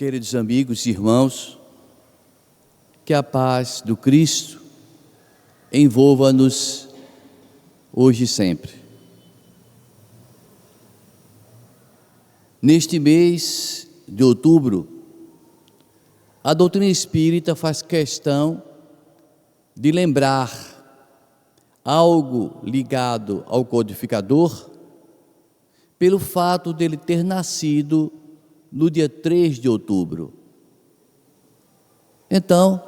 Queridos amigos e irmãos, que a paz do Cristo envolva-nos hoje e sempre. Neste mês de outubro, a doutrina espírita faz questão de lembrar algo ligado ao codificador, pelo fato dele ter nascido no dia 3 de outubro. Então,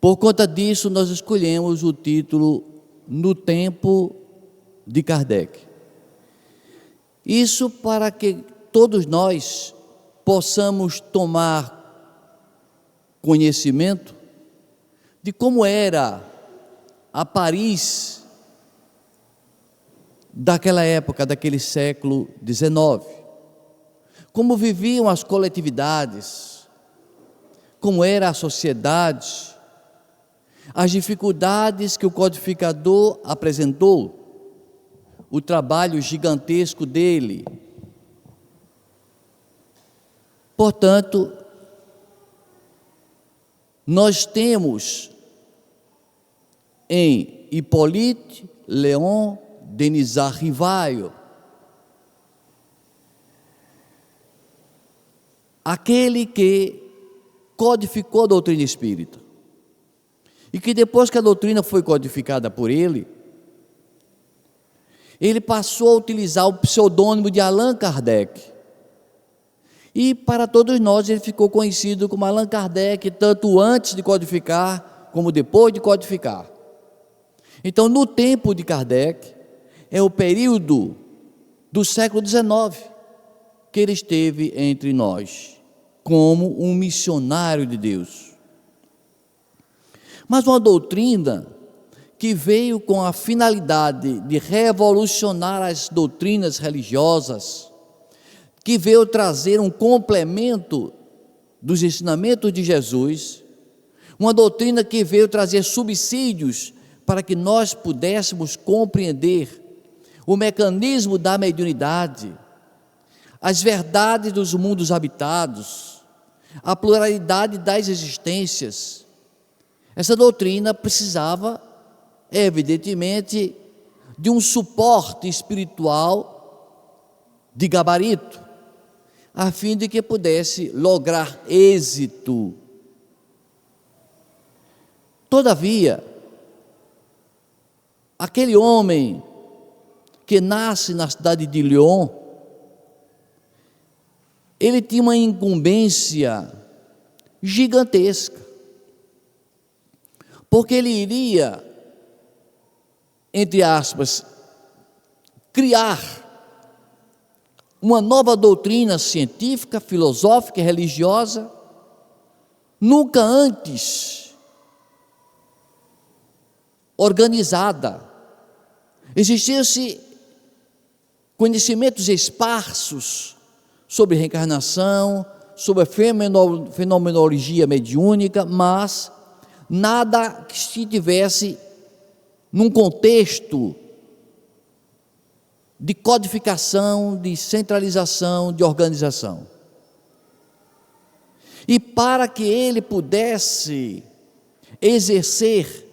por conta disso, nós escolhemos o título No Tempo de Kardec. Isso para que todos nós possamos tomar conhecimento de como era a Paris daquela época, daquele século XIX. Como viviam as coletividades, como era a sociedade, as dificuldades que o codificador apresentou, o trabalho gigantesco dele. Portanto, nós temos em Hippolyte Léon Denisard Rivaio, aquele que codificou a doutrina espírita, e que depois que a doutrina foi codificada por ele passou a utilizar o pseudônimo de Allan Kardec, e para todos nós ele ficou conhecido como Allan Kardec, tanto antes de codificar, como depois de codificar. Então, no tempo de Kardec, é o período do século XIX, que ele esteve entre nós, como um missionário de Deus. Mas uma doutrina que veio com a finalidade de revolucionar as doutrinas religiosas, que veio trazer um complemento dos ensinamentos de Jesus, uma doutrina que veio trazer subsídios para que nós pudéssemos compreender o mecanismo da mediunidade, as verdades dos mundos habitados, a pluralidade das existências. Essa doutrina precisava, evidentemente, de um suporte espiritual de gabarito, a fim de que pudesse lograr êxito. Todavia, aquele homem que nasce na cidade de Lyon, ele tinha uma incumbência gigantesca, porque ele iria, entre aspas, criar uma nova doutrina científica, filosófica e religiosa, nunca antes organizada. Existiam-se conhecimentos esparsos sobre reencarnação, sobre a fenomenologia mediúnica, mas nada que estivesse num contexto de codificação, de centralização, de organização. E para que ele pudesse exercer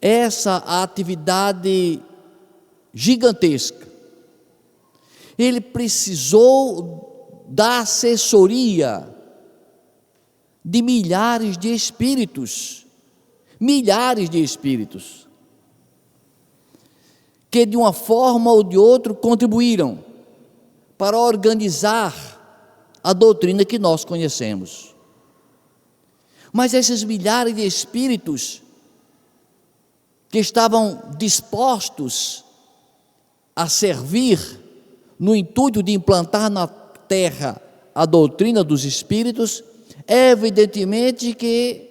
essa atividade gigantesca, ele precisou da assessoria de milhares de espíritos, que de uma forma ou de outra contribuíram para organizar a doutrina que nós conhecemos. Mas esses milhares de espíritos que estavam dispostos a servir no intuito de implantar na terra a doutrina dos espíritos, evidentemente que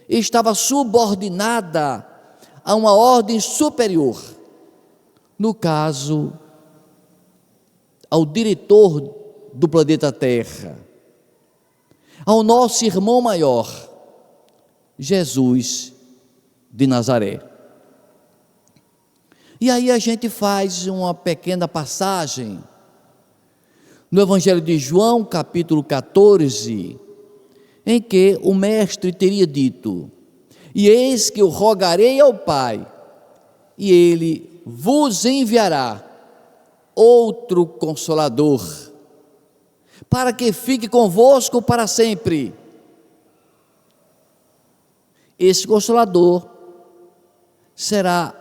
estava subordinada a uma ordem superior, no caso, ao diretor do planeta Terra, ao nosso irmão maior, Jesus de Nazaré. E aí a gente faz uma pequena passagem no Evangelho de João, capítulo 14, em que o mestre teria dito: e eis que eu rogarei ao Pai, e ele vos enviará outro Consolador, para que fique convosco para sempre. Esse Consolador será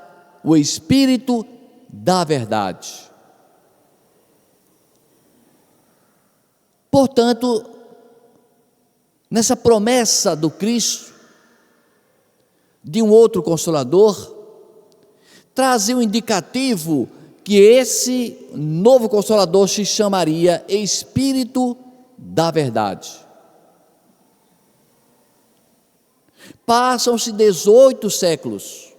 o Espírito da verdade. Portanto, nessa promessa do Cristo de um outro Consolador, trazia um indicativo que esse novo Consolador se chamaria Espírito da verdade. Passam-se 18 séculos.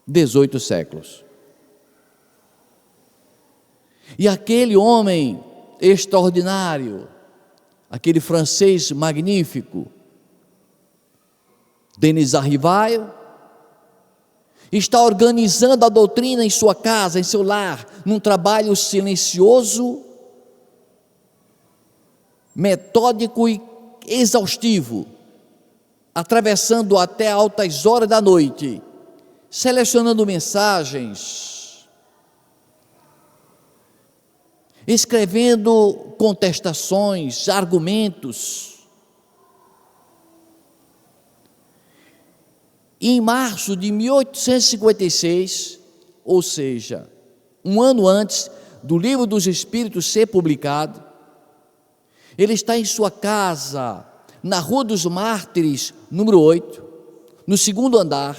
18 séculos. E aquele homem extraordinário, aquele francês magnífico, Denis Arrivaille, está organizando a doutrina em sua casa, em seu lar, num trabalho silencioso, metódico e exaustivo, atravessando até altas horas da noite, selecionando mensagens, escrevendo contestações, argumentos. E em março de 1856, ou seja, um ano antes do Livro dos Espíritos ser publicado, ele está em sua casa, na Rua dos Mártires, número 8, no segundo andar,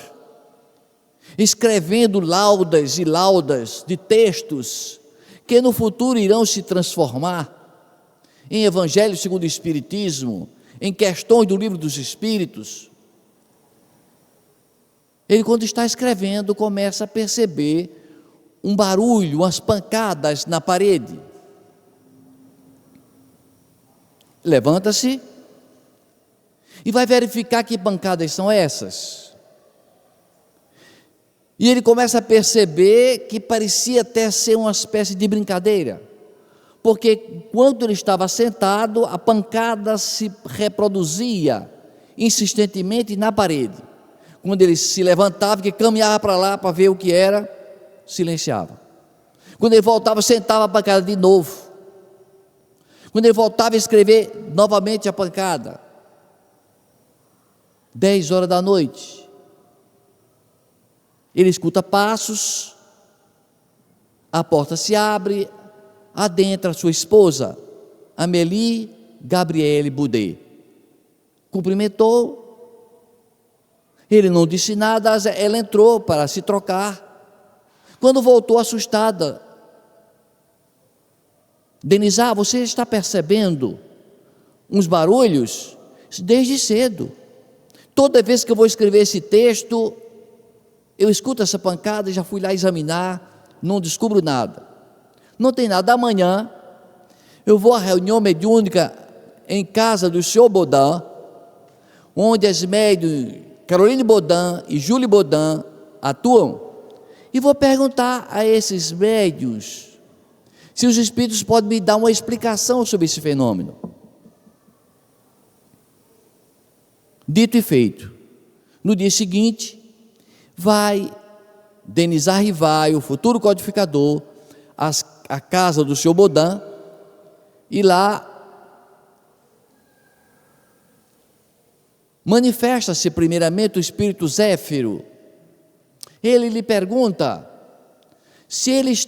escrevendo laudas e laudas de textos que no futuro irão se transformar em Evangelho segundo o Espiritismo, em questões do Livro dos Espíritos. Ele, quando está escrevendo, começa a perceber um barulho, umas pancadas na parede. Levanta-se e vai verificar que pancadas são essas. E ele começa a perceber que parecia até ser uma espécie de brincadeira, porque quando ele estava sentado, a pancada se reproduzia insistentemente na parede. Quando ele se levantava, que caminhava para lá para ver o que era, silenciava. Quando ele voltava, sentava a pancada de novo. Quando ele voltava a escrever, novamente a pancada. 10 horas da noite. Ele escuta passos, a porta se abre, adentra sua esposa, Amélie Gabrielle Boudet. Cumprimentou. Ele não disse nada, ela entrou para se trocar. Quando voltou assustada, Denis, você está percebendo uns barulhos? Desde cedo. Toda vez que eu vou escrever esse texto, eu escuto essa pancada, já fui lá examinar, não descubro nada. Não tem nada. Amanhã, eu vou à reunião mediúnica em casa do senhor Baudin, onde as médiuns Caroline Baudin e Julie Baudin atuam, e vou perguntar a esses médiuns se os espíritos podem me dar uma explicação sobre esse fenômeno. Dito e feito. No dia seguinte, vai Denis Arrivaille, o futuro codificador, à casa do senhor Baudin, e lá manifesta-se primeiramente o espírito Zéfiro. Ele lhe pergunta se eles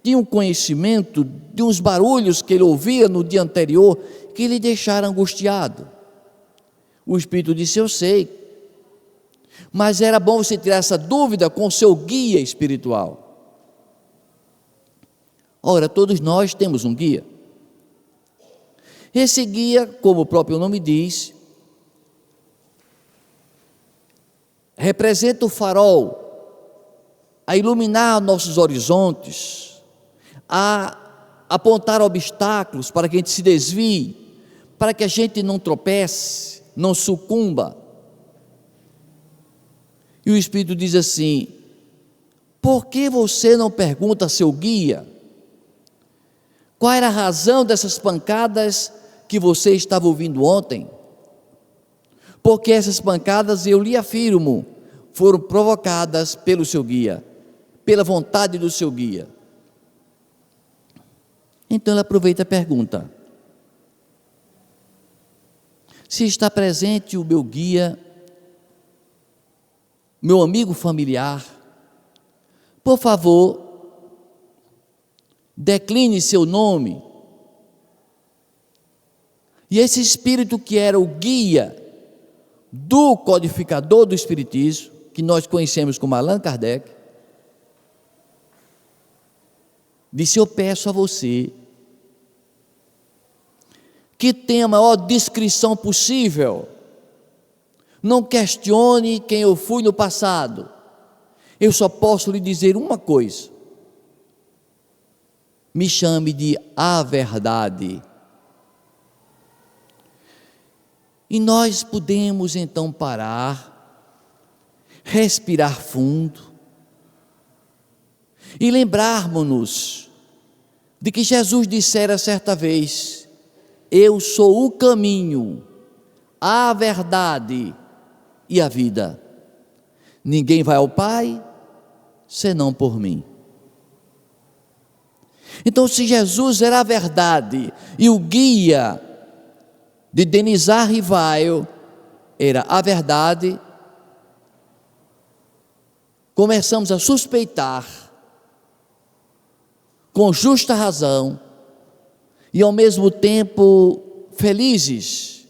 tinham conhecimento de uns barulhos que ele ouvia no dia anterior que lhe deixaram angustiado. O espírito disse: eu sei, mas era bom você tirar essa dúvida com o seu guia espiritual. Ora, todos nós temos um guia. Esse guia, como o próprio nome diz, representa o farol a iluminar nossos horizontes, a apontar obstáculos para que a gente se desvie, para que a gente não tropece, não sucumba. E o Espírito diz assim: por que você não pergunta a seu guia Qual era a razão dessas pancadas que você estava ouvindo ontem? Porque essas pancadas, eu lhe afirmo, foram provocadas pelo seu guia, pela vontade do seu guia. Então ele aproveita e pergunta: se está presente o meu guia, meu amigo familiar, por favor, decline seu nome. E esse espírito que era o guia do codificador do Espiritismo, que nós conhecemos como Allan Kardec, disse: eu peço a você que tenha a maior discrição possível, não questione quem eu fui no passado, eu só posso lhe dizer uma coisa: me chame de a verdade. E nós podemos então parar, respirar fundo e lembrarmos-nos de que Jesus dissera certa vez: eu sou o caminho, a verdade e a vida. Ninguém vai ao Pai senão por mim. Então, se Jesus era a verdade e o guia de Denizar Rivaio era a verdade, começamos a suspeitar, com justa razão, e ao mesmo tempo felizes,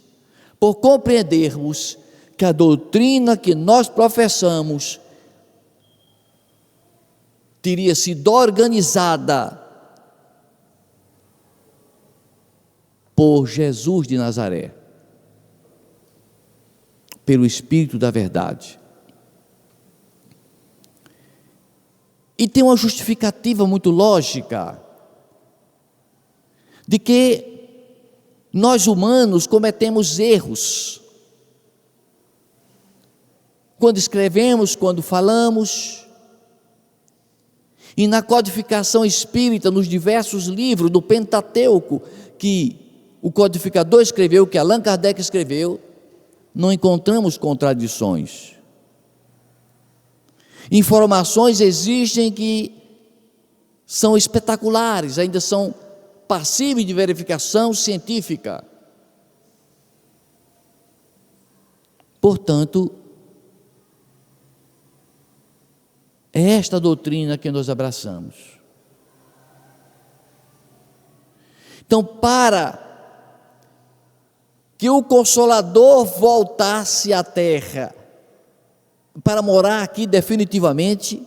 por compreendermos que a doutrina que nós professamos teria sido organizada por Jesus de Nazaré, pelo Espírito da verdade. E tem uma justificativa muito lógica, de que nós humanos cometemos erros, quando escrevemos, quando falamos, e na codificação espírita, nos diversos livros do Pentateuco, que o codificador escreveu, que Allan Kardec escreveu, não encontramos contradições. Informações existem que são espetaculares, ainda são passíveis de verificação científica. Portanto, é esta doutrina que nós abraçamos. Então, para que o Consolador voltasse à Terra, para morar aqui definitivamente,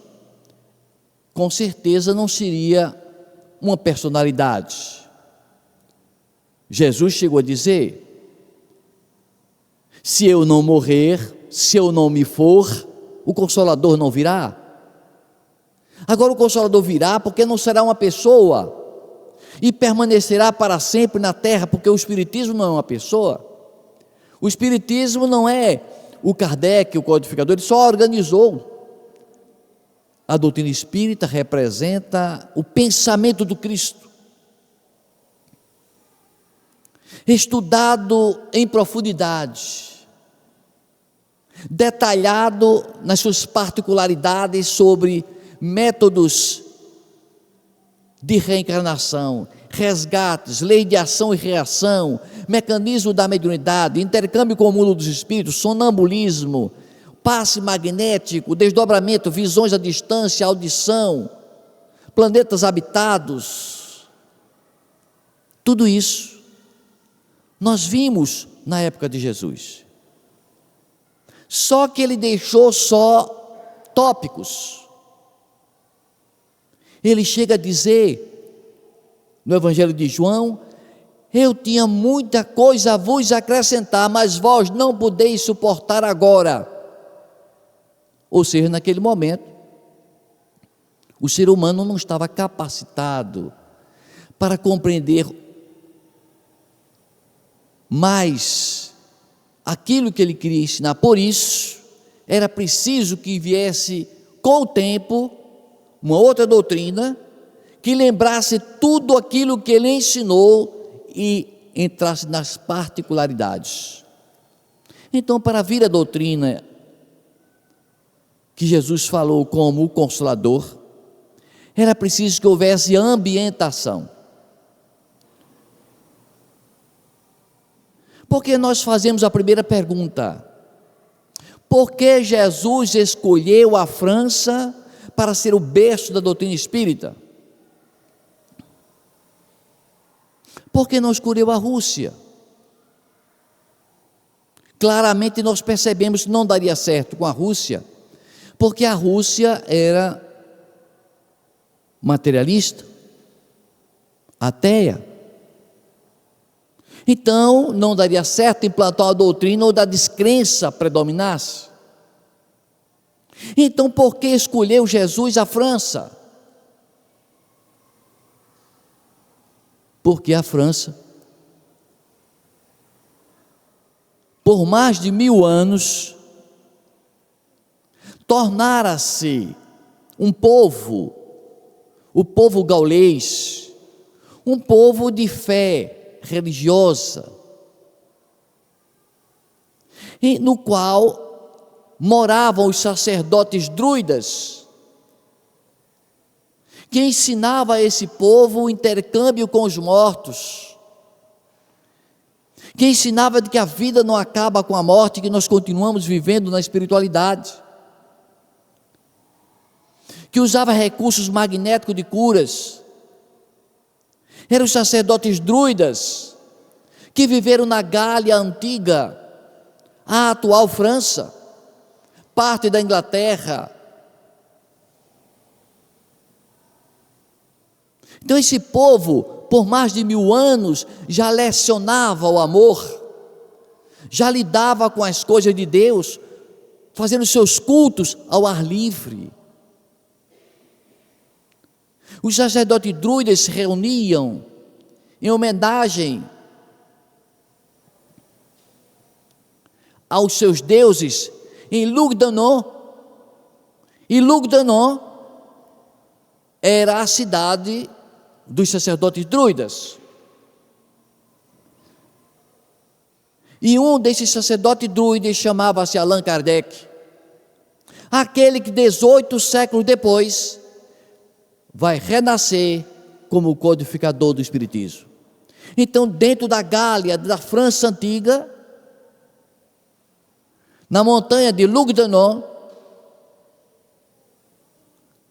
com certeza não seria uma personalidade. Jesus chegou a dizer: se eu não morrer, se eu não me for, o Consolador não virá. Agora o Consolador virá porque não será uma pessoa e permanecerá para sempre na terra, porque o Espiritismo não é uma pessoa. O Espiritismo não é o Kardec, o codificador, ele só organizou. A doutrina espírita representa o pensamento do Cristo, estudado em profundidade, detalhado nas suas particularidades sobre métodos de reencarnação, resgates, lei de ação e reação, mecanismo da mediunidade, intercâmbio com o mundo dos espíritos, sonambulismo, passe magnético, desdobramento, visões à distância, audição, planetas habitados. Tudo isso nós vimos na época de Jesus. Só que ele deixou só tópicos. Ele chega a dizer no Evangelho de João: eu tinha muita coisa a vos acrescentar, mas vós não podeis suportar agora. Ou seja, naquele momento, o ser humano não estava capacitado para compreender mais aquilo que ele queria ensinar. Por isso, era preciso que viesse com o tempo uma outra doutrina que lembrasse tudo aquilo que ele ensinou e entrasse nas particularidades. Então, para vir a doutrina que Jesus falou como o Consolador, era preciso que houvesse ambientação. Porque nós fazemos a primeira pergunta: por que Jesus escolheu a França para ser o berço da doutrina espírita? Por que não escolheu a Rússia? Claramente nós percebemos que não daria certo com a Rússia, porque a Rússia era materialista, ateia. Então não daria certo implantar uma doutrina onde a descrença predominasse. Então por que escolheu Jesus a França? Porque a França, por mais de 1000 anos, tornara-se um povo, o povo gaulês, um povo de fé religiosa, e no qual moravam os sacerdotes druidas, que ensinava a esse povo o intercâmbio com os mortos, que ensinava de que a vida não acaba com a morte, que nós continuamos vivendo na espiritualidade, que usava recursos magnéticos de curas. Eram os sacerdotes druidas, que viveram na Gália antiga, a atual França, parte da Inglaterra. Então esse povo, por mais de 1000 anos, já lecionava o amor, já lidava com as coisas de Deus, fazendo seus cultos ao ar livre. Os sacerdotes druidas se reuniam em homenagem aos seus deuses em Lugdunum, e Lugdunum era a cidade dos sacerdotes druidas. E um desses sacerdotes druidas chamava-se Allan Kardec, aquele que 18 séculos depois vai renascer como o codificador do Espiritismo. Então, dentro da Gália, da França antiga, na montanha de Lugdunum,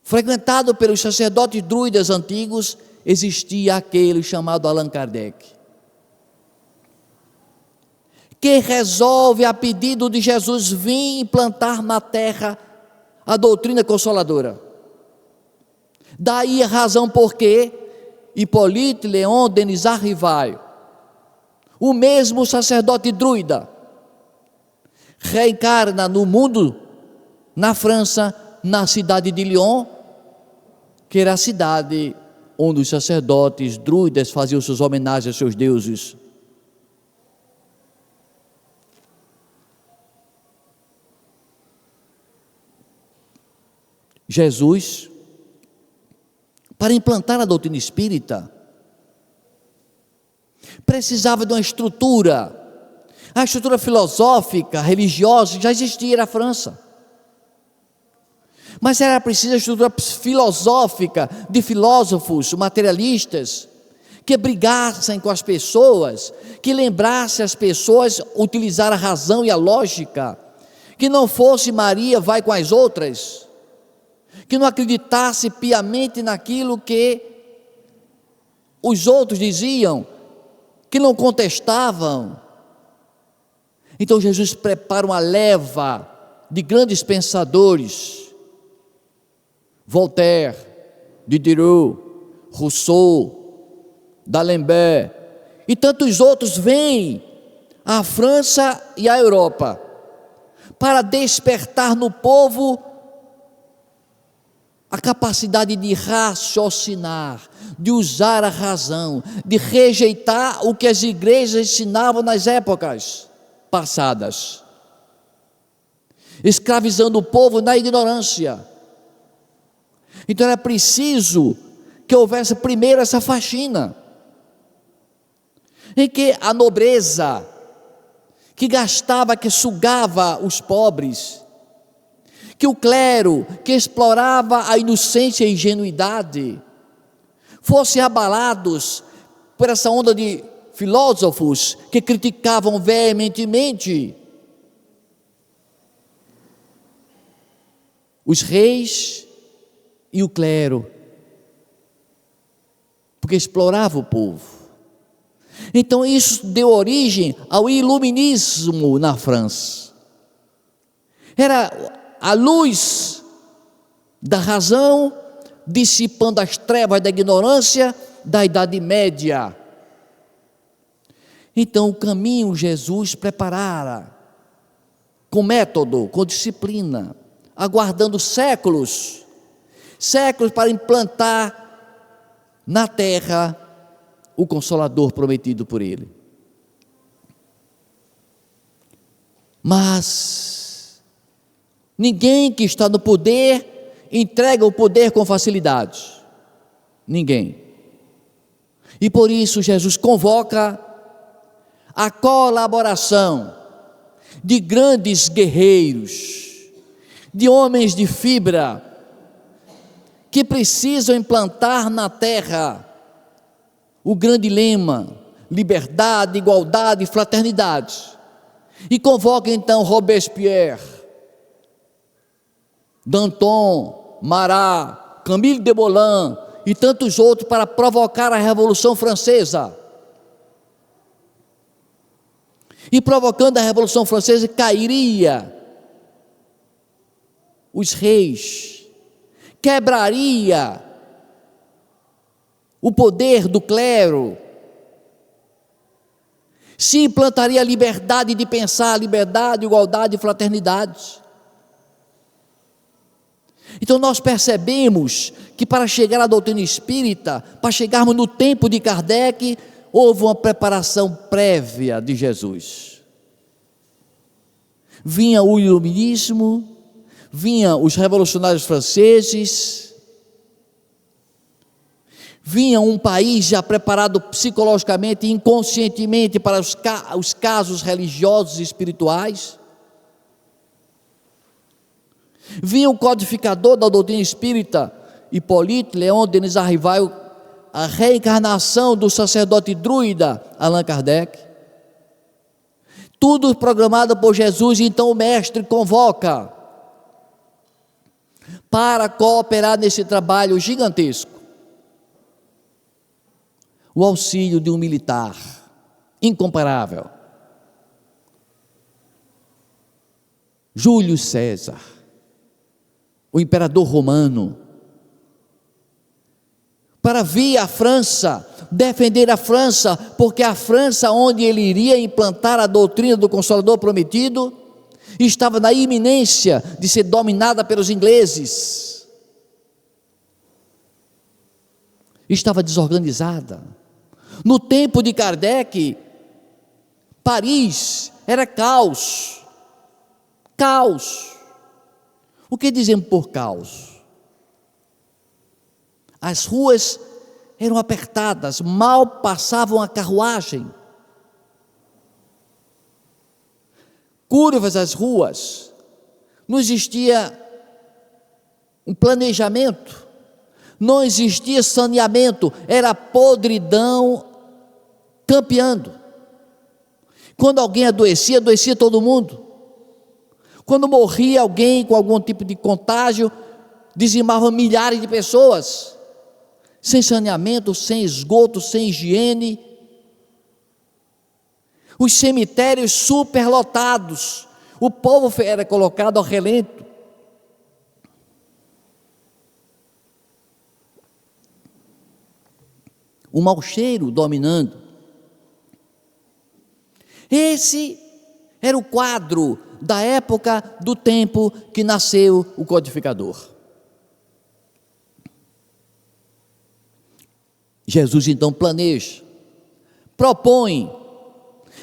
frequentado pelos sacerdotes druidas antigos, existia aquele chamado Allan Kardec, que resolve, a pedido de Jesus, vir implantar na terra a doutrina consoladora. Daí a razão por que Hippolyte Léon Denis Rivail, o mesmo sacerdote druida, reencarna no mundo, na França, na cidade de Lyon, que era a cidade onde os sacerdotes druidas faziam suas homenagens aos seus deuses. Jesus, para implantar a doutrina espírita, precisava de uma estrutura. A estrutura filosófica, religiosa, já existia na França. Mas era preciso a estrutura filosófica de filósofos materialistas, que brigassem com as pessoas, que lembrassem as pessoas utilizar a razão e a lógica, que não fosse Maria vai com as outras, que não acreditasse piamente naquilo que os outros diziam, que não contestavam. Então Jesus prepara uma leva de grandes pensadores, Voltaire, Diderot, Rousseau, D'Alembert e tantos outros vêm à França e à Europa para despertar no povo a capacidade de raciocinar, de usar a razão, de rejeitar o que as igrejas ensinavam nas épocas passadas, escravizando o povo na ignorância. Então era preciso que houvesse primeiro essa faxina, em que a nobreza, que gastava, que sugava os pobres, que o clero, que explorava a inocência e a ingenuidade, fossem abalados por essa onda de filósofos que criticavam veementemente os reis e o clero, porque explorava o povo. Então isso deu origem ao iluminismo na França. Era a luz da razão dissipando as trevas da ignorância da Idade Média. Então o caminho Jesus preparara, com método, com disciplina, aguardando séculos para implantar na terra o Consolador prometido por Ele. Mas ninguém que está no poder entrega o poder com facilidade. Ninguém. E por isso Jesus convoca a colaboração de grandes guerreiros, de homens de fibra, que precisam implantar na terra o grande lema: liberdade, igualdade e fraternidade. E convoca então Robespierre, Danton, Marat, Camille Desmoulins e tantos outros para provocar a Revolução Francesa. E provocando a Revolução Francesa, cairia os reis, quebraria o poder do clero, se implantaria a liberdade de pensar, liberdade, igualdade e fraternidade. Então nós percebemos que para chegar à doutrina espírita, para chegarmos no tempo de Kardec, houve uma preparação prévia de Jesus. Vinha o iluminismo, vinha os revolucionários franceses, vinha um país já preparado psicologicamente e inconscientemente para os casos religiosos e espirituais. Vinha o codificador da doutrina espírita, Hippolyte Léon Denis Arrival, a reencarnação do sacerdote druida Allan Kardec. Tudo programado por Jesus. Então o mestre convoca para cooperar nesse trabalho gigantesco o auxílio de um militar incomparável, Júlio César, o imperador romano, para vir à França, defender a França, porque a França, onde ele iria implantar a doutrina do Consolador prometido, estava na iminência de ser dominada pelos ingleses, estava desorganizada. No tempo de Kardec, Paris era caos. O que dizemos por caos? As ruas eram apertadas, mal passavam a carruagem, curvas as ruas, não existia um planejamento, não existia saneamento, era podridão campeando. Quando alguém adoecia todo mundo. Quando morria alguém com algum tipo de contágio, dizimavam milhares de pessoas, sem saneamento, sem esgoto, sem higiene. Os cemitérios superlotados, o povo era colocado ao relento. O mau cheiro dominando. Esse era o quadro da época do tempo que nasceu o codificador. Jesus então planeja, propõe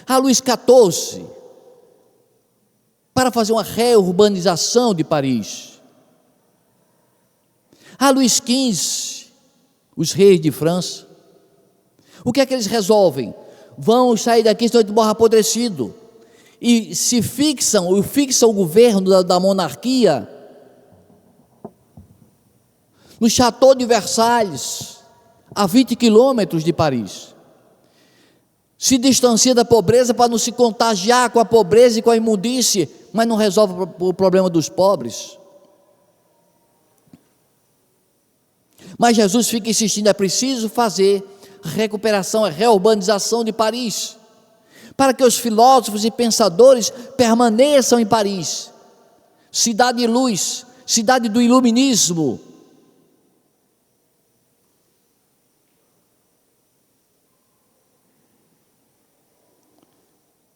a Luís XIV para fazer uma reurbanização de Paris, a Luís XV os reis de França. O que é que eles resolvem? Vão sair daqui, estão de morro apodrecido, e se fixam o governo da monarquia no Château de Versalhes, a 20 quilômetros de Paris. Se distancia da pobreza para não se contagiar com a pobreza e com a imundície, mas não resolve o problema dos pobres. Mas Jesus fica insistindo, é preciso fazer a recuperação, a reurbanização de Paris, para que os filósofos e pensadores permaneçam em Paris, cidade de luz, cidade do iluminismo.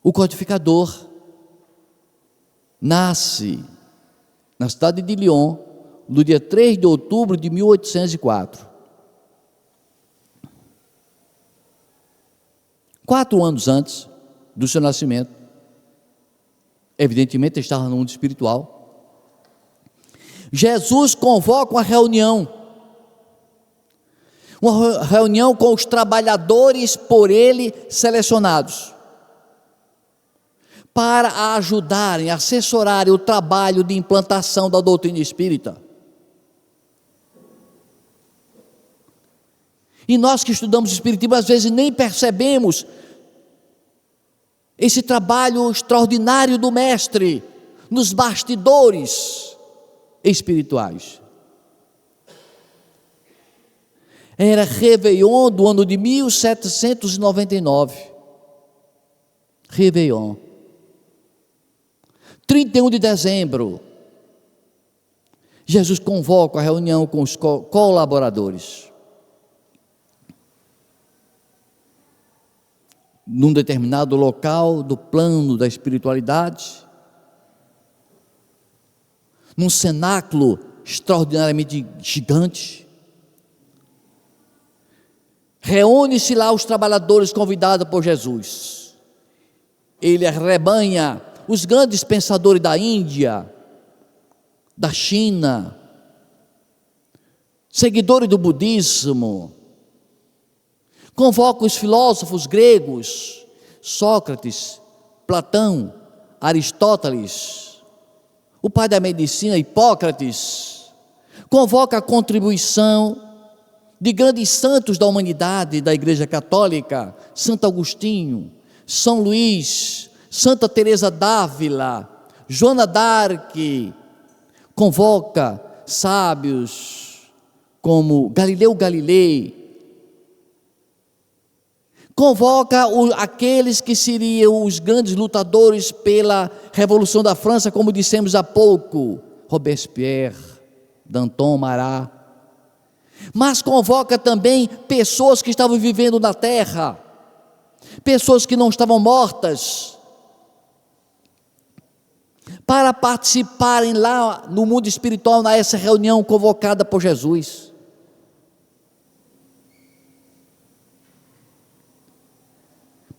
O codificador nasce na cidade de Lyon, no dia 3 de outubro de 1804. 4 anos antes do seu nascimento, evidentemente estava no mundo espiritual, Jesus convoca uma reunião com os trabalhadores por ele selecionados, para ajudarem, assessorarem o trabalho de implantação da doutrina espírita. E nós que estudamos Espiritismo, às vezes nem percebemos esse trabalho extraordinário do mestre nos bastidores espirituais. Era Réveillon do ano de 1799. Réveillon. 31 de dezembro, Jesus convoca a reunião com os colaboradores. Num determinado local do plano da espiritualidade, num cenáculo extraordinariamente gigante. Reúne-se lá os trabalhadores convidados por Jesus. Ele arrebanha os grandes pensadores da Índia, da China, seguidores do budismo, convoca os filósofos gregos, Sócrates, Platão, Aristóteles, o pai da medicina, Hipócrates, convoca a contribuição de grandes santos da humanidade, da Igreja Católica, Santo Agostinho, São Luís, Santa Teresa d'Ávila, Joana d'Arc, convoca sábios como Galileu Galilei, convoca aqueles que seriam os grandes lutadores pela Revolução da França, como dissemos há pouco, Robespierre, Danton Marat, mas convoca também pessoas que estavam vivendo na terra, pessoas que não estavam mortas, para participarem lá no mundo espiritual, nessa reunião convocada por Jesus.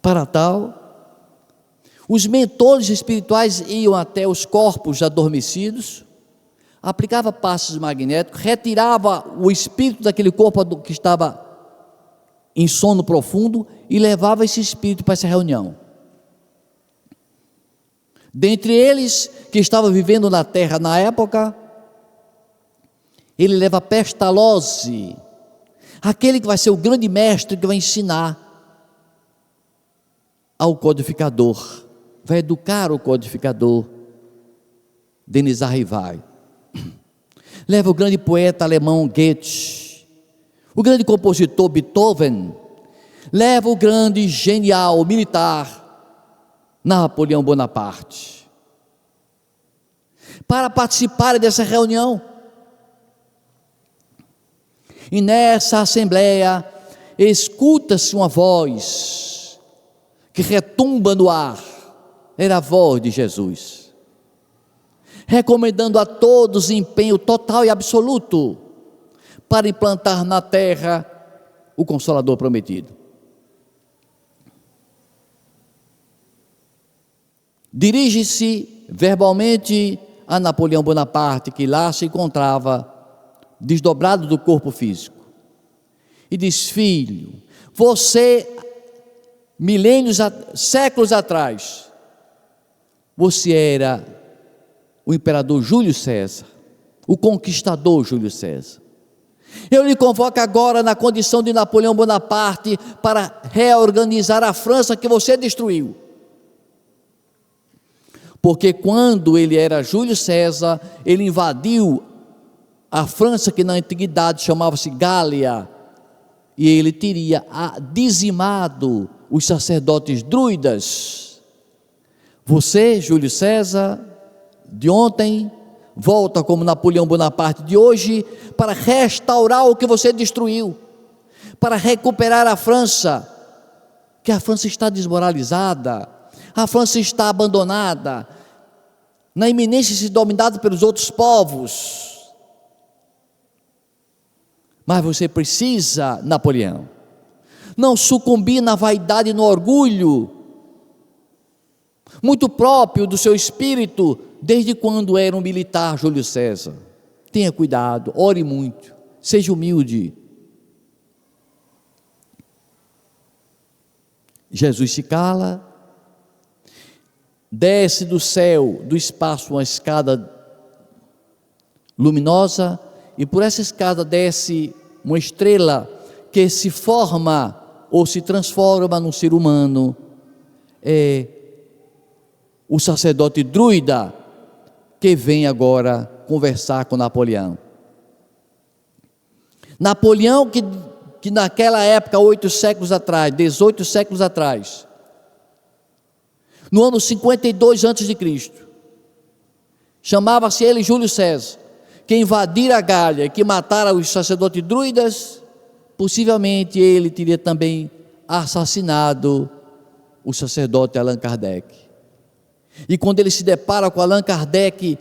Para tal, os mentores espirituais iam até os corpos adormecidos, aplicava passes magnéticos, retirava o espírito daquele corpo que estava em sono profundo e levava esse espírito para essa reunião. Dentre eles que estavam vivendo na terra na época, ele leva Pestalozzi, aquele que vai ser o grande mestre que vai ensinar ao codificador, vai educar o codificador, Denis Arrivai. Leva o grande poeta alemão Goethe, o grande compositor Beethoven, leva o grande genial militar Napoleão Bonaparte, para participarem dessa reunião. E nessa assembleia escuta-se uma voz que retumba no ar, era a voz de Jesus, recomendando a todos empenho total e absoluto para implantar na terra o Consolador prometido. Dirige-se verbalmente a Napoleão Bonaparte, que lá se encontrava desdobrado do corpo físico, e diz: filho, você, séculos atrás, você era o imperador Júlio César, o conquistador Júlio César. Eu lhe convoco agora na condição de Napoleão Bonaparte para reorganizar a França que você destruiu. Porque quando ele era Júlio César, ele invadiu a França, que na antiguidade chamava-se Gália, e ele teria dizimado os sacerdotes druidas. Você, Júlio César, de ontem, volta como Napoleão Bonaparte de hoje, para restaurar o que você destruiu, para recuperar a França, que a França está desmoralizada, a França está abandonada, na iminência de ser dominada pelos outros povos. Mas você precisa, Napoleão, não sucumbir na vaidade e no orgulho, muito próprio do seu espírito, desde quando era um militar, Júlio César. Tenha cuidado, ore muito, seja humilde. Jesus se cala, desce do céu, do espaço, uma escada luminosa, e por essa escada desce uma estrela que se forma ou se transforma num ser humano. É o sacerdote druida que vem agora conversar com Napoleão. Napoleão que naquela época, 8 séculos atrás, 18 séculos atrás, no ano 52 a.C., chamava-se ele Júlio César, que invadira a Gália, que matara os sacerdotes druidas. Possivelmente ele teria também assassinado o sacerdote Allan Kardec. E quando ele se depara com Allan Kardec,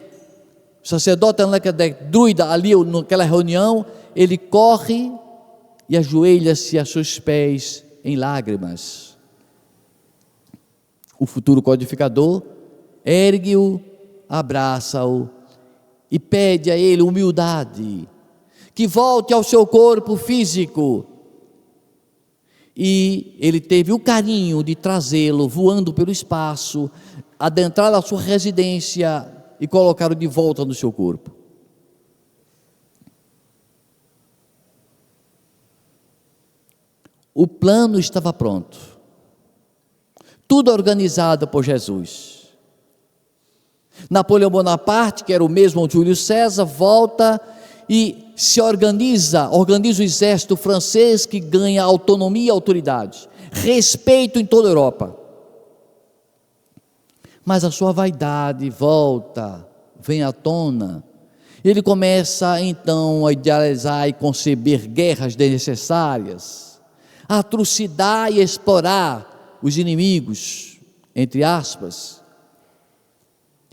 o sacerdote Allan Kardec, druida, ali naquela reunião, ele corre e ajoelha-se a seus pés em lágrimas. O futuro codificador ergue-o, abraça-o e pede a ele humildade, que volte ao seu corpo físico. E ele teve o carinho de trazê-lo voando pelo espaço, adentrar na sua residência e colocá-lo de volta no seu corpo. O plano estava pronto, tudo organizado por Jesus. Napoleão Bonaparte, que era o mesmo Júlio César, volta e se organiza o exército francês, que ganha autonomia e autoridade, respeito em toda a Europa. Mas a sua vaidade volta, vem à tona. Ele começa então a idealizar e conceber guerras desnecessárias, a atrocidar e explorar os inimigos, entre aspas.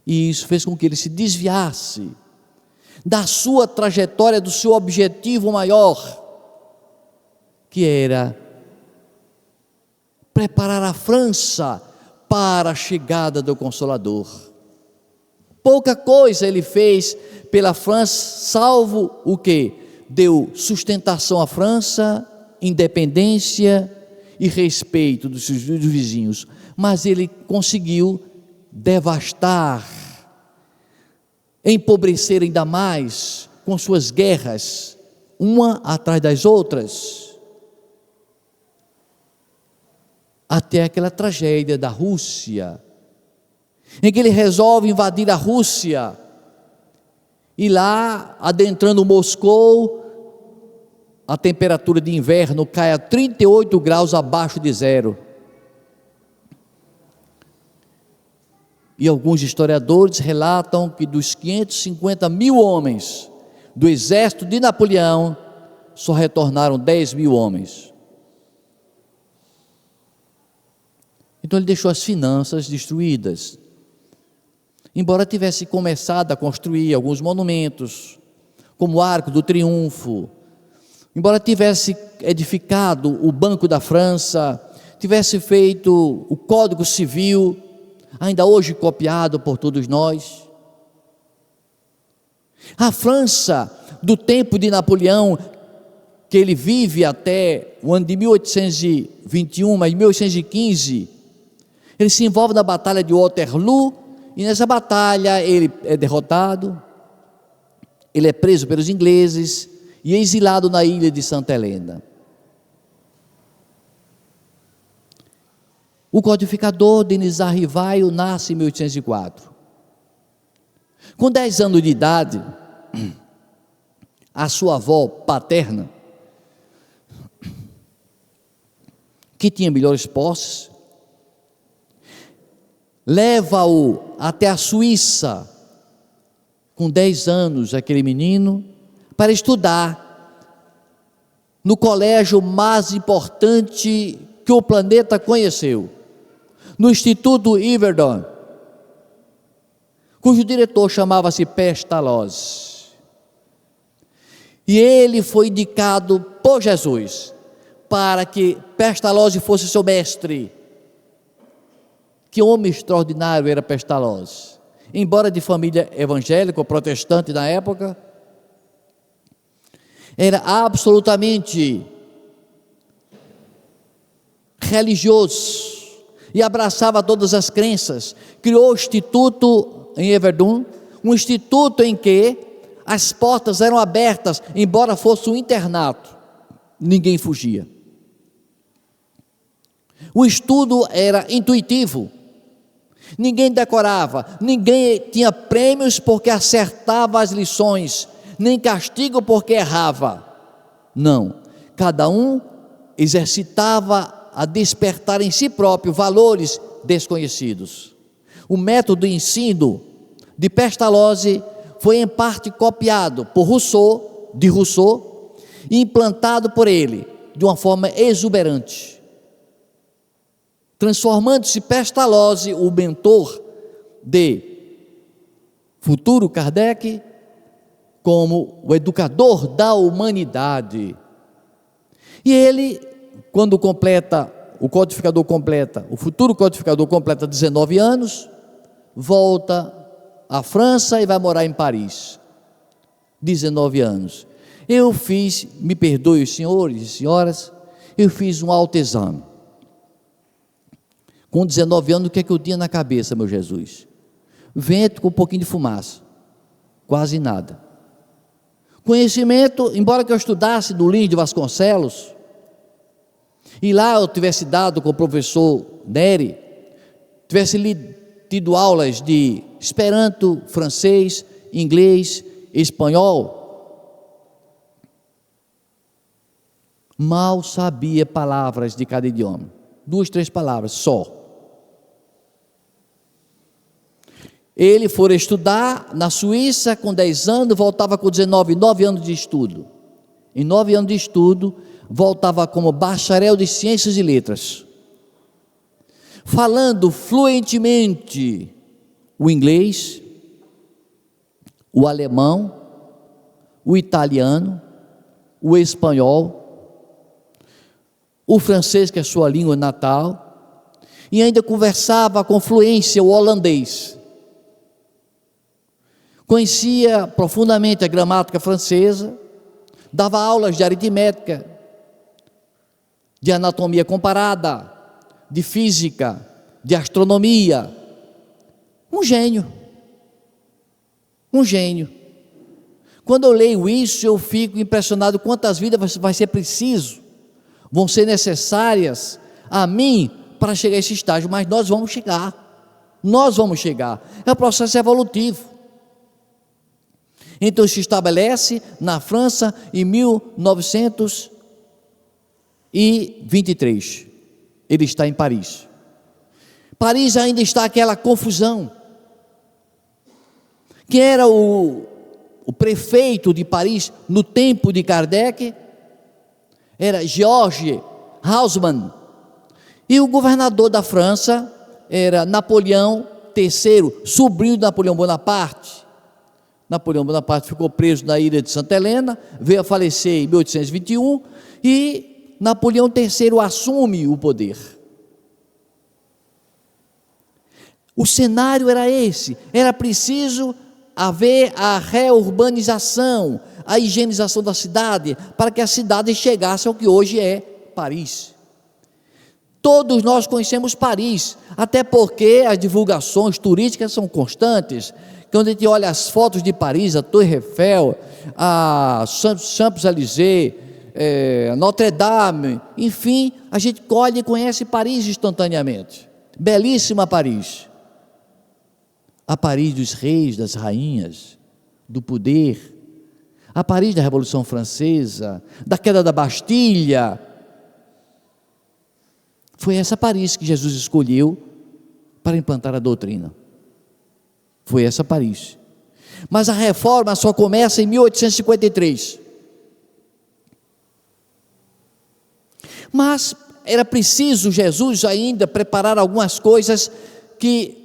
E isso fez com que ele se desviasse da sua trajetória, do seu objetivo maior, que era preparar a França para a chegada do Consolador. Pouca coisa ele fez pela França, salvo o que? Deu sustentação à França, independência e respeito dos seus vizinhos, mas ele conseguiu devastar, empobrecer ainda mais com suas guerras, uma atrás das outras, até aquela tragédia da Rússia, em que ele resolve invadir a Rússia, e lá, adentrando Moscou, a temperatura de inverno cai a 38 graus abaixo de zero. E alguns historiadores relatam que dos 550 mil homens do exército de Napoleão, só retornaram 10 mil homens. Então ele deixou as finanças destruídas. Embora tivesse começado a construir alguns monumentos, como o Arco do Triunfo, embora tivesse edificado o Banco da França, tivesse feito o Código Civil, ainda hoje copiado por todos nós, a França do tempo de Napoleão, que ele vive até o ano de 1821, mas em 1815, ele se envolve na batalha de Waterloo, e nessa batalha ele é derrotado, ele é preso pelos ingleses e é exilado na ilha de Santa Helena. O codificador Denis Rivaio nasce em 1804. Com 10 anos de idade, a sua avó paterna, que tinha melhores posses, leva-o até a Suíça, com 10 anos, aquele menino, para estudar no colégio mais importante que o planeta conheceu, no Instituto Yverdon, cujo diretor chamava-se Pestalozzi. E ele foi indicado por Jesus para que Pestalozzi fosse seu mestre. Que homem extraordinário era Pestalozzi. Embora de família evangélica ou protestante na época, era absolutamente religioso e abraçava todas as crenças. Criou o instituto em Yverdon, um instituto em que as portas eram abertas, embora fosse um internato, ninguém fugia. O estudo era intuitivo, ninguém decorava, ninguém tinha prêmios porque acertava as lições, nem castigo porque errava. Não, cada um exercitava a despertar em si próprio valores desconhecidos. O método de ensino de Pestalozzi foi em parte copiado por Rousseau, e implantado por ele de uma forma exuberante, transformando-se Pestalozzi, o mentor de futuro Kardec, como o educador da humanidade. E ele, quando o futuro codificador completa 19 anos, volta à França e vai morar em Paris. 19 anos. Me perdoem os senhores e senhoras, eu fiz um autoexame. Com 19 anos, o que é que eu tinha na cabeça, meu Jesus? Vento com um pouquinho de fumaça, quase nada. Conhecimento, embora que eu estudasse do Lins de Vasconcelos, e lá eu tivesse dado com o professor Neri, tivesse tido aulas de Esperanto, francês, inglês, espanhol, mal sabia palavras de cada idioma, 2, 3 palavras só. Ele foi estudar na Suíça com 10 anos, voltava com 9 anos de estudo. Em 9 anos de estudo, voltava como bacharel de Ciências e Letras, falando fluentemente o inglês, o alemão, o italiano, o espanhol, o francês, que é a sua língua natal, e ainda conversava com fluência o holandês. Conhecia profundamente a gramática francesa, dava aulas de aritmética, de anatomia comparada, de física, de astronomia. Um gênio. Quando eu leio isso, eu fico impressionado quantas vidas vai ser preciso, vão ser necessárias a mim para chegar a esse estágio, mas nós vamos chegar, é um processo evolutivo. Então se estabelece na França em 1923, ele está em Paris. Paris ainda está aquela confusão. Quem era o prefeito de Paris no tempo de Kardec? Era Georges Haussmann. E o governador da França era Napoleão III, sobrinho de Napoleão Bonaparte. Napoleão Bonaparte ficou preso na ilha de Santa Helena, veio a falecer em 1821 e Napoleão III assume o poder. O cenário era esse, era preciso haver a reurbanização, a higienização da cidade, para que a cidade chegasse ao que hoje é Paris. Todos nós conhecemos Paris, até porque as divulgações turísticas são constantes. Quando a gente olha as fotos de Paris, a Torre Eiffel, a Champs-Élysées, Notre Dame, enfim, a gente olha e conhece Paris instantaneamente. Belíssima Paris. A Paris dos reis, das rainhas, do poder, a Paris da Revolução Francesa, da queda da Bastilha. Foi essa Paris que Jesus escolheu para implantar a doutrina. Foi essa Paris. Mas a reforma só começa em 1853. Mas era preciso Jesus ainda preparar algumas coisas que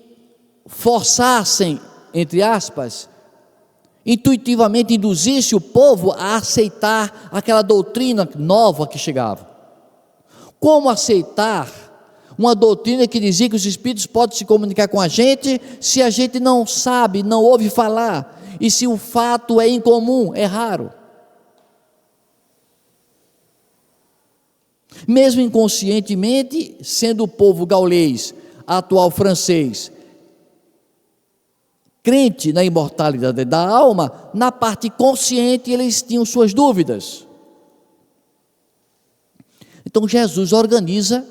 forçassem, entre aspas, intuitivamente induzisse o povo a aceitar aquela doutrina nova que chegava. Como aceitar uma doutrina que dizia que os espíritos podem se comunicar com a gente, se a gente não sabe, não ouve falar, e se o fato é incomum, é raro? Mesmo inconscientemente, sendo o povo gaulês, atual francês, crente na imortalidade da alma, na parte consciente eles tinham suas dúvidas. Então Jesus organiza,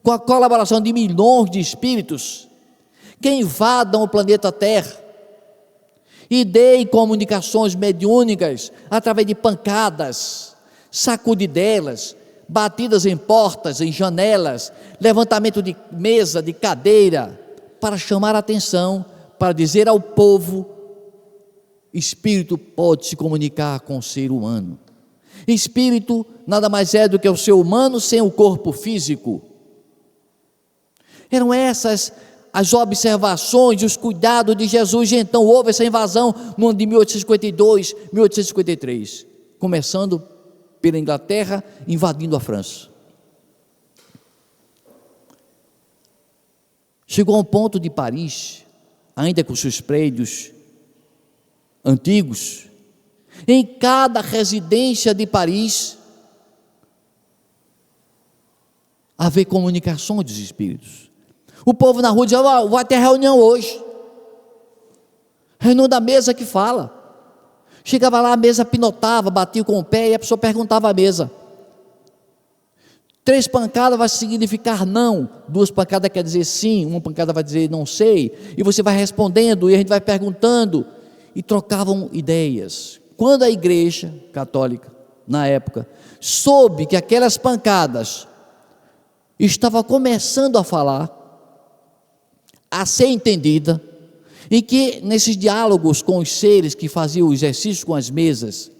com a colaboração de milhões de espíritos, que invadam o planeta Terra e deem comunicações mediúnicas através de pancadas, sacudidelas, batidas em portas, em janelas, levantamento de mesa, de cadeira, para chamar a atenção, para dizer ao povo: espírito pode se comunicar com o ser humano. Espírito nada mais é do que o ser humano sem o corpo físico. Eram essas as observações e os cuidados de Jesus. E então houve essa invasão no ano de 1852, 1853, começando pela Inglaterra, invadindo a França. Chegou a um ponto de Paris, ainda com seus prédios antigos, em cada residência de Paris haver comunicações dos espíritos. O povo na rua dizia: vai ter reunião hoje, reunião da mesa que fala. Chegava lá, a mesa pinotava, batia com o pé e a pessoa perguntava à mesa. 3 pancadas vai significar não, 2 pancadas quer dizer sim, 1 pancada vai dizer não sei, e você vai respondendo, e a gente vai perguntando, e trocavam ideias. Quando a igreja católica, na época, soube que aquelas pancadas estava começando a falar, a ser entendida, e que nesses diálogos com os seres que faziam o exercício com as mesas,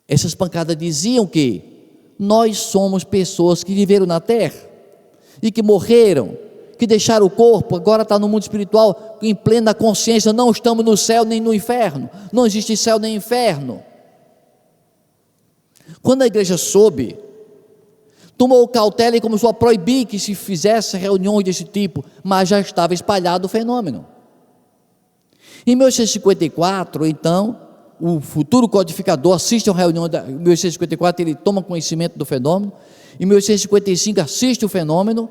essas pancadas diziam que nós somos pessoas que viveram na terra e que morreram, que deixaram o corpo, agora está no mundo espiritual, em plena consciência, não estamos no céu nem no inferno, não existe céu nem inferno. Quando a igreja soube, tomou cautela e começou a proibir que se fizesse reuniões desse tipo, mas já estava espalhado o fenômeno. Em 1854, então, o futuro codificador assiste a uma reunião em 1854, ele toma conhecimento do fenômeno. Em 1855 assiste o fenômeno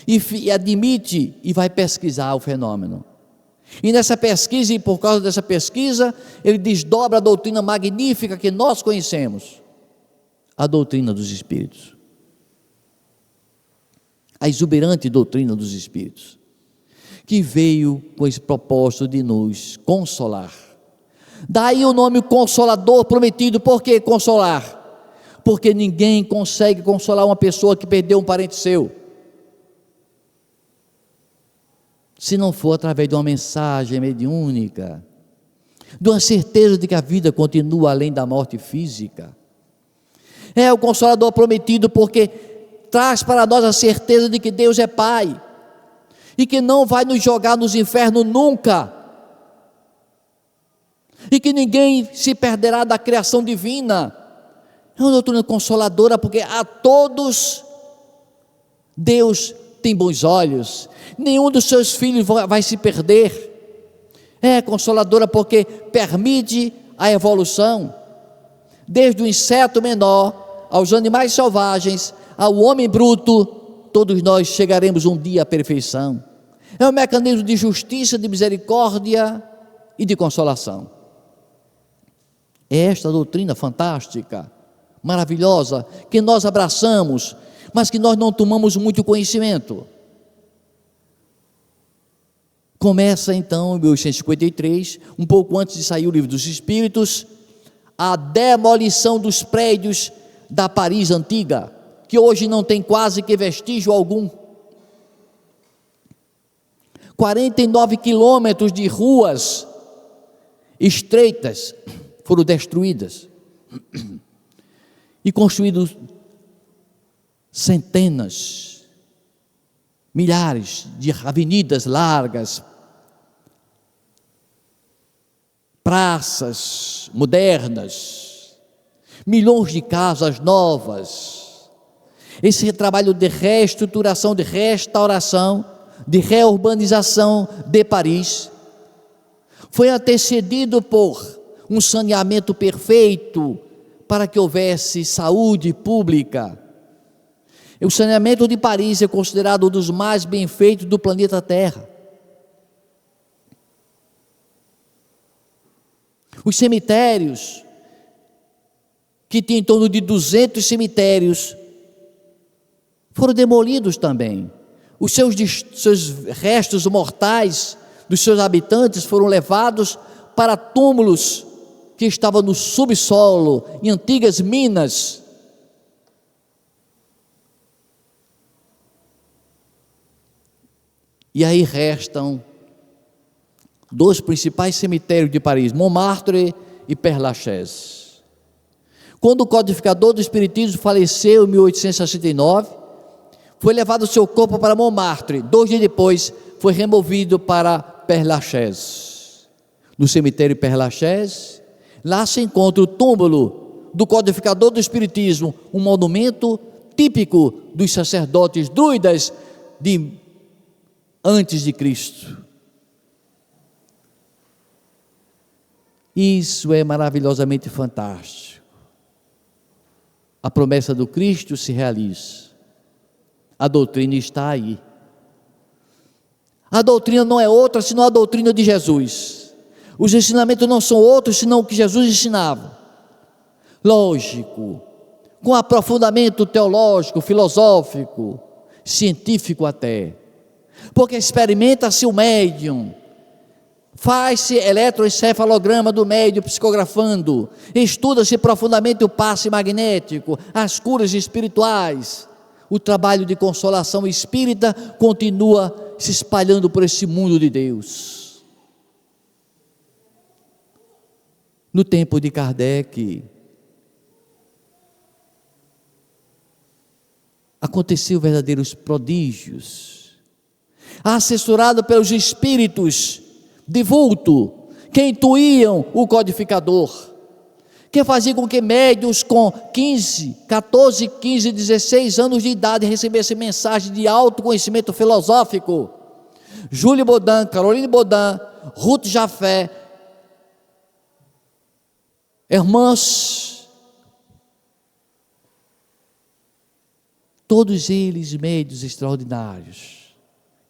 e admite e vai pesquisar o fenômeno. E nessa pesquisa, e por causa dessa pesquisa, ele desdobra a doutrina magnífica que nós conhecemos, a doutrina dos espíritos, a exuberante doutrina dos espíritos, que veio com esse propósito de nos consolar. Daí o nome Consolador Prometido. Por que consolar? Porque ninguém consegue consolar uma pessoa que perdeu um parente seu, se não for através de uma mensagem mediúnica, de uma certeza de que a vida continua além da morte física. É o Consolador Prometido porque traz para nós a certeza de que Deus é Pai e que não vai nos jogar nos infernos nunca, e que ninguém se perderá da criação divina. É uma doutrina consoladora, porque a todos Deus tem bons olhos, nenhum dos seus filhos vai se perder. É consoladora porque permite a evolução, desde o inseto menor aos animais selvagens, ao homem bruto, todos nós chegaremos um dia à perfeição. É um mecanismo de justiça, de misericórdia e de consolação. É esta doutrina fantástica, maravilhosa, que nós abraçamos, mas que nós não tomamos muito conhecimento. Começa então em 1853, um pouco antes de sair o Livro dos Espíritos, a demolição dos prédios da Paris antiga, que hoje não tem quase que vestígio algum. 49 quilômetros de ruas estreitas foram destruídas e construídos centenas, milhares de avenidas largas, praças modernas, milhões de casas novas. Esse trabalho de reestruturação, de restauração, de reurbanização de Paris foi antecedido por um saneamento perfeito para que houvesse saúde pública. O saneamento de Paris é considerado um dos mais bem feitos do planeta Terra. Os cemitérios, que tinha em torno de 200 cemitérios, foram demolidos também. Os seus restos mortais dos seus habitantes foram levados para túmulos que estavam no subsolo, em antigas minas. E aí restam dois principais cemitérios de Paris, Montmartre e Père Lachaise. Quando o codificador do Espiritismo faleceu em 1869, foi levado o seu corpo para Montmartre. 2 dias depois, foi removido para Père Lachaise. No cemitério Père Lachaise, lá se encontra o túmulo do codificador do Espiritismo, um monumento típico dos sacerdotes druidas de antes de Cristo. Isso é maravilhosamente fantástico. A promessa do Cristo se realiza. A doutrina está aí. A doutrina não é outra senão a doutrina de Jesus. Os ensinamentos não são outros senão o que Jesus ensinava. Lógico, com aprofundamento teológico, filosófico, científico até. Porque experimenta-se o médium, faz-se eletroencefalograma do médium psicografando, estuda-se profundamente o passe magnético, as curas espirituais. O trabalho de consolação espírita continua se espalhando por esse mundo de Deus. No tempo de Kardec, aconteceu verdadeiros prodígios, assessorado pelos espíritos de vulto, que intuíam o codificador, que fazia com que médiuns com 14, 15, 16 anos de idade recebessem mensagem de autoconhecimento filosófico. Júlio Baudin, Caroline Baudin, Ruth Jafé, irmãs, todos eles médiuns extraordinários,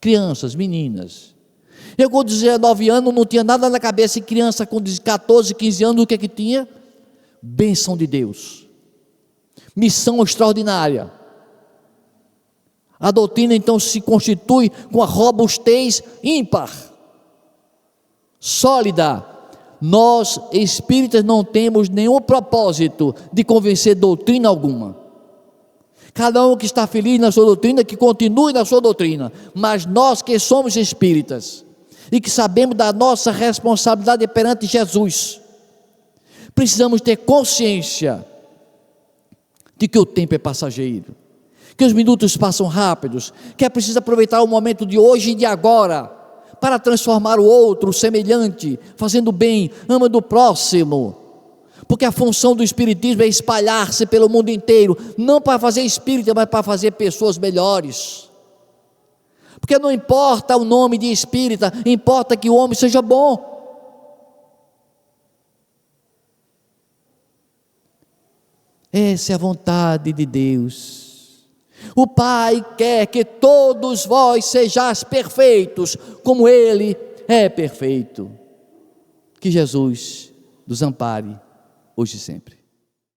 crianças, meninas. Eu com 19 anos não tinha nada na cabeça, e criança com 14, 15 anos, o que é que tinha? Bênção de Deus, missão extraordinária. A doutrina então se constitui com a robustez ímpar, sólida. Nós espíritas não temos nenhum propósito de convencer doutrina alguma. Cada um que está feliz na sua doutrina, que continue na sua doutrina. Mas nós que somos espíritas e que sabemos da nossa responsabilidade perante Jesus, precisamos ter consciência de que o tempo é passageiro, que os minutos passam rápidos, que é preciso aproveitar o momento de hoje e de agora para transformar o outro, o semelhante, fazendo bem, amando o próximo, porque a função do espiritismo é espalhar-se pelo mundo inteiro, não para fazer espírita, mas para fazer pessoas melhores. Porque não importa o nome de espírita, importa que o homem seja bom. Essa é a vontade de Deus. O Pai quer que todos vós sejais perfeitos, como Ele é perfeito. Que Jesus nos ampare hoje e sempre.